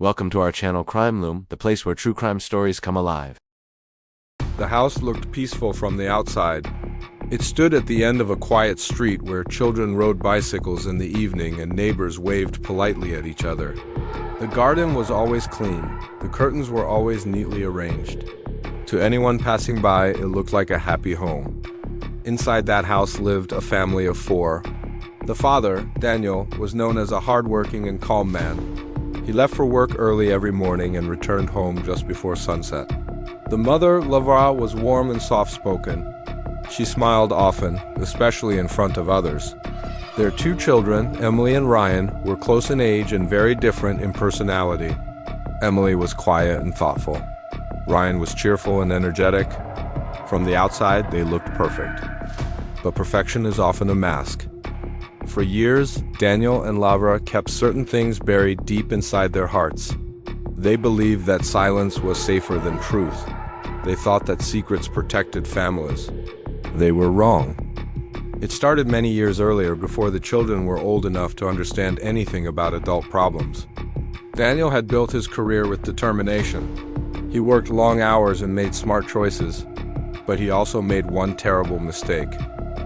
Welcome to our channel Crime Loom, the place where true crime stories come alive. The house looked peaceful from the outside. It stood at the end of a quiet street where children rode bicycles in the evening and neighbors waved politely at each other. The garden was always clean. The curtains were always neatly arranged. To anyone passing by, it looked like a happy home. Inside that house lived a family of 4. The father, Daniel, was known as a hardworking and calm man. He left for work early every morning and returned home just before sunset. The mother, Laura, was warm and soft-spoken. She smiled often, especially in front of others. Their 2 children, Emily and Ryan, were close in age and very different in personality. Emily was quiet and thoughtful. Ryan was cheerful and energetic. From the outside, they looked perfect. But perfection is often a mask. For years, Daniel and Laura kept certain things buried deep inside their hearts. They believed that silence was safer than truth. They thought that secrets protected families. They were wrong. It started many years earlier, before the children were old enough to understand anything about adult problems. Daniel had built his career with determination. He worked long hours and made smart choices. But he also made one terrible mistake.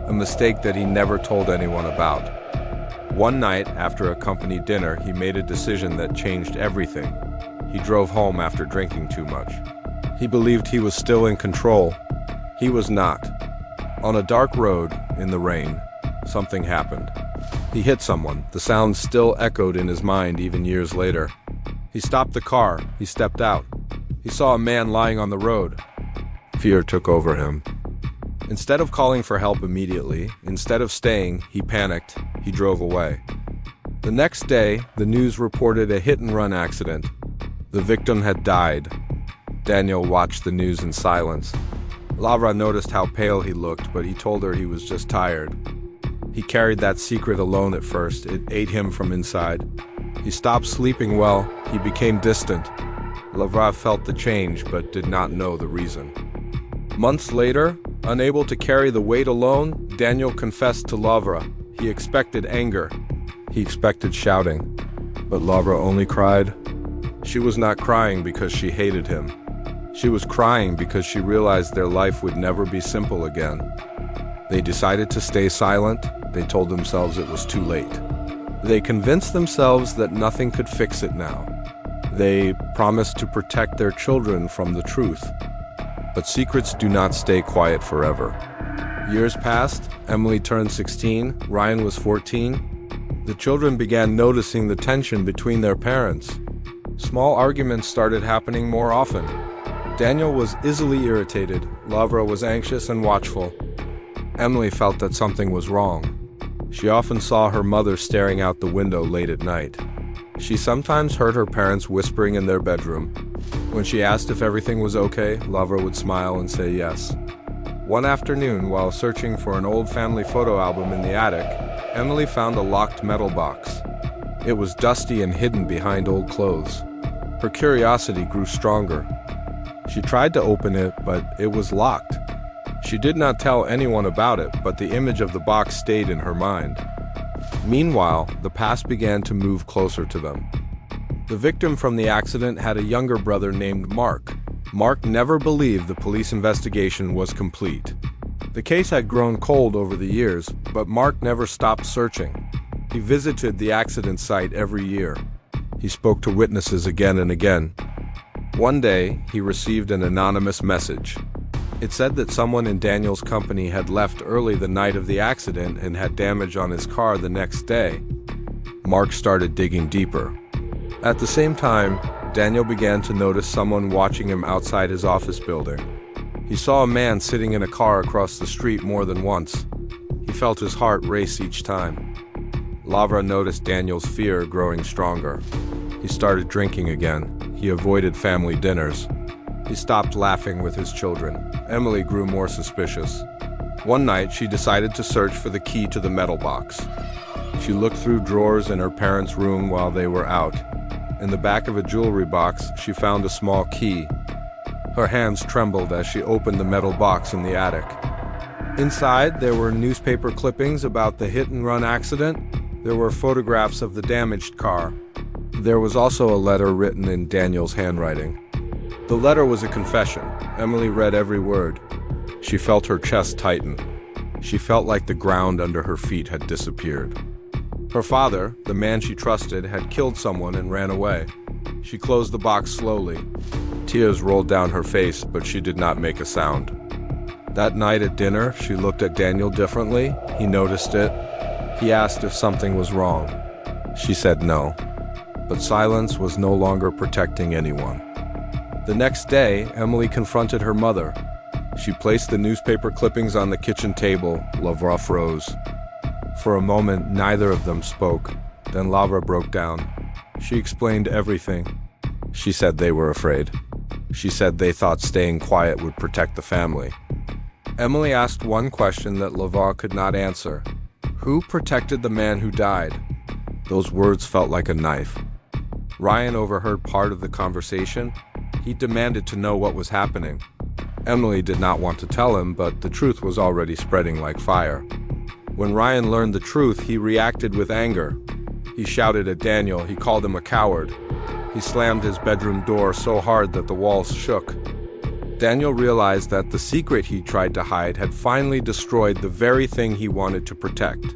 A mistake that he never told anyone about. One night, after a company dinner, he made a decision that changed everything. He drove home after drinking too much. He believed he was still in control. He was not. On a dark road, in the rain, something happened. He hit someone. The sound still echoed in his mind even years later. He stopped the car. He stepped out. He saw a man lying on the road. Fear took over him. Instead of calling for help immediately, instead of staying, he panicked. He drove away. The next day, the news reported a hit-and-run accident. The victim had died. Daniel watched the news in silence. Laura noticed how pale he looked, but he told her he was just tired. He carried that secret alone at first. It ate him from inside. He stopped sleeping well. He became distant. Laura felt the change, but did not know the reason. Months later, unable to carry the weight alone, Daniel confessed to Laura. He expected anger. He expected shouting. But Laura only cried. She was not crying because she hated him. She was crying because she realized their life would never be simple again. They decided to stay silent. They told themselves it was too late. They convinced themselves that nothing could fix it now. They promised to protect their children from the truth. But secrets do not stay quiet forever. Years passed. Emily turned 16. Ryan was 14. The children began noticing the tension between their parents. Small arguments started happening more often. Daniel was easily irritated. Laura was anxious and watchful. Emily felt that something was wrong. She often saw her mother staring out the window late at night. She sometimes heard her parents whispering in their bedroom. When she asked if everything was okay, Laura would smile and say yes. One afternoon, while searching for an old family photo album in the attic, Emily found a locked metal box. It was dusty and hidden behind old clothes. Her curiosity grew stronger. She tried to open it, but it was locked. She did not tell anyone about it, but the image of the box stayed in her mind. Meanwhile, the past began to move closer to them. The victim from the accident had a younger brother named Mark. Mark never believed the police investigation was complete. The case had grown cold over the years, but Mark never stopped searching. He visited the accident site every year. He spoke to witnesses again and again. One day, he received an anonymous message. It said that someone in Daniel's company had left early the night of the accident and had damage on his car the next day. Mark started digging deeper. At the same time, Daniel began to notice someone watching him outside his office building. He saw a man sitting in a car across the street more than once. He felt his heart race each time. Laura noticed Daniel's fear growing stronger. He started drinking again. He avoided family dinners. He stopped laughing with his children. Emily grew more suspicious. One night, she decided to search for the key to the metal box. She looked through drawers in her parents' room while they were out. In the back of a jewelry box, she found a small key. Her hands trembled as she opened the metal box in the attic. Inside, there were newspaper clippings about the hit-and-run accident. There were photographs of the damaged car. There was also a letter written in Daniel's handwriting. The letter was a confession. Emily read every word. She felt her chest tighten. She felt like the ground under her feet had disappeared. Her father, the man she trusted, had killed someone and ran away. She closed the box slowly. Tears rolled down her face, but she did not make a sound. That night at dinner, she looked at Daniel differently. He noticed it. He asked if something was wrong. She said no. But silence was no longer protecting anyone. The next day, Emily confronted her mother. She placed the newspaper clippings on the kitchen table. Lavra froze. For a moment, neither of them spoke. Then Lavra broke down. She explained everything. She said they were afraid. She said they thought staying quiet would protect the family. Emily asked one question that Lavra could not answer. Who protected the man who died? Those words felt like a knife. Ryan overheard part of the conversation. He demanded to know what was happening. Emily did not want to tell him, but the truth was already spreading like fire. When Ryan learned the truth, he reacted with anger. He shouted at Daniel. He called him a coward. He slammed his bedroom door so hard that the walls shook. Daniel realized that the secret he tried to hide had finally destroyed the very thing he wanted to protect.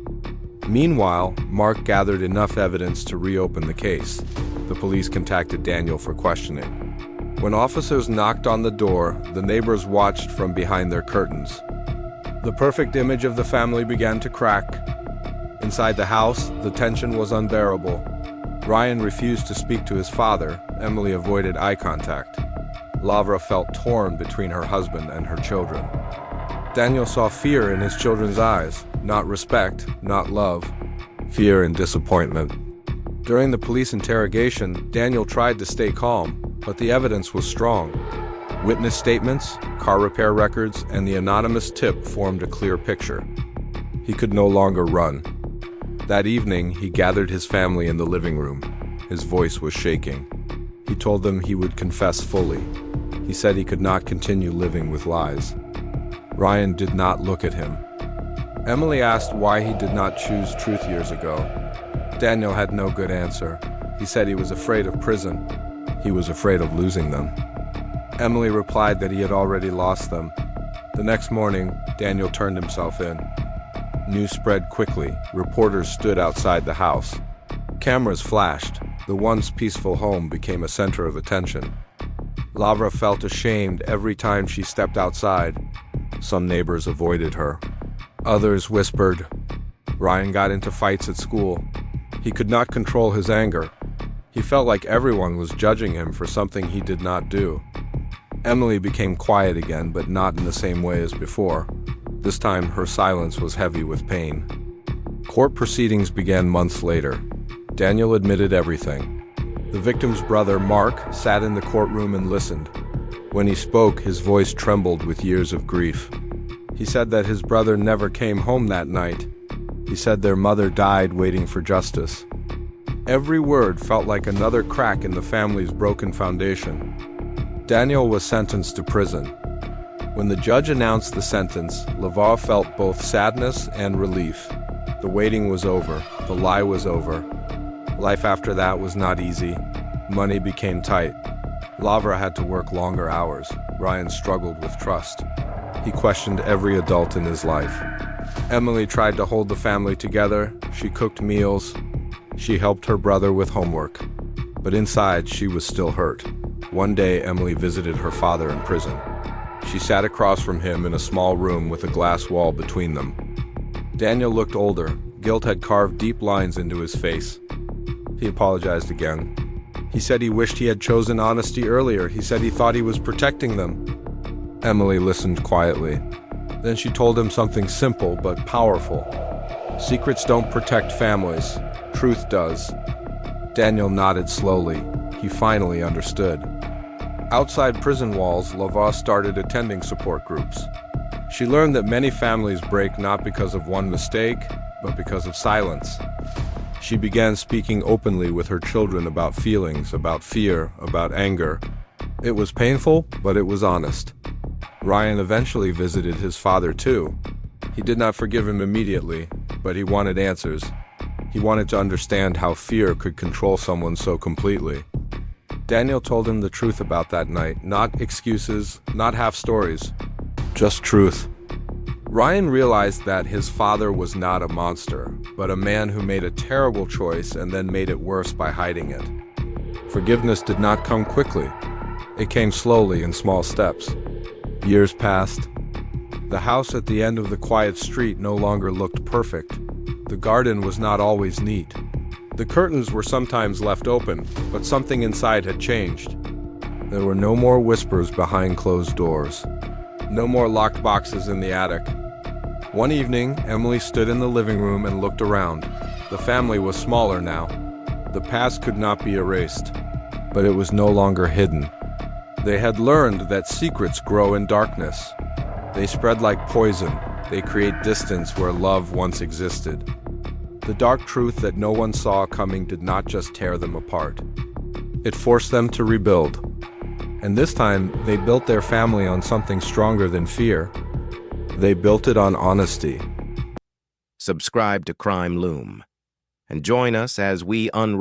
Meanwhile, Mark gathered enough evidence to reopen the case. The police contacted Daniel for questioning. When officers knocked on the door, the neighbors watched from behind their curtains. The perfect image of the family began to crack. Inside the house, the tension was unbearable. Ryan refused to speak to his father. Emily avoided eye contact. Lavra felt torn between her husband and her children. Daniel saw fear in his children's eyes, not respect, not love, fear and disappointment. During the police interrogation, Daniel tried to stay calm, but the evidence was strong. Witness statements, car repair records, and the anonymous tip formed a clear picture. He could no longer run. That evening, he gathered his family in the living room. His voice was shaking. He told them he would confess fully. He said he could not continue living with lies. Ryan did not look at him. Emily asked why he did not choose truth years ago. Daniel had no good answer. He said he was afraid of prison. He was afraid of losing them. Emily replied that he had already lost them. The next morning, Daniel turned himself in. News spread quickly. Reporters stood outside the house. Cameras flashed. The once peaceful home became a center of attention. Lavra felt ashamed every time she stepped outside. Some neighbors avoided her. Others whispered. Ryan got into fights at school. He could not control his anger. He felt like everyone was judging him for something he did not do. Emily became quiet again, but not in the same way as before. This time, her silence was heavy with pain. Court proceedings began months later. Daniel admitted everything. The victim's brother, Mark, sat in the courtroom and listened. When he spoke, his voice trembled with years of grief. He said that his brother never came home that night. He said their mother died waiting for justice. Every word felt like another crack in the family's broken foundation. Daniel was sentenced to prison. When the judge announced the sentence, Lavra felt both sadness and relief. The waiting was over. The lie was over. Life after that was not easy. Money became tight. Lavra had to work longer hours. Ryan struggled with trust. He questioned every adult in his life. Emily tried to hold the family together. She cooked meals. She helped her brother with homework. But inside, she was still hurt. One day, Emily visited her father in prison. She sat across from him in a small room with a glass wall between them. Daniel looked older. Guilt had carved deep lines into his face. He apologized again. He said he wished he had chosen honesty earlier. He said he thought he was protecting them. Emily listened quietly. Then she told him something simple but powerful. Secrets don't protect families. Truth does. Daniel nodded slowly. He finally understood. Outside prison walls, Lavra started attending support groups. She learned that many families break not because of one mistake, but because of silence. She began speaking openly with her children about feelings, about fear, about anger. It was painful, but it was honest. Ryan eventually visited his father too. He did not forgive him immediately, but he wanted answers. He wanted to understand how fear could control someone so completely. Daniel told him the truth about that night, not excuses, not half stories, just truth. Ryan realized that his father was not a monster, but a man who made a terrible choice and then made it worse by hiding it. Forgiveness did not come quickly. It came slowly in small steps. Years passed. The house at the end of the quiet street no longer looked perfect. The garden was not always neat. The curtains were sometimes left open, but something inside had changed. There were no more whispers behind closed doors. No more locked boxes in the attic. One evening, Emily stood in the living room and looked around. The family was smaller now. The past could not be erased, but it was no longer hidden. They had learned that secrets grow in darkness. They spread like poison. They create distance where love once existed. The dark truth that no one saw coming did not just tear them apart. It forced them to rebuild. And this time, they built their family on something stronger than fear. They built it on honesty. Subscribe to Crime Loom and join us as we unravel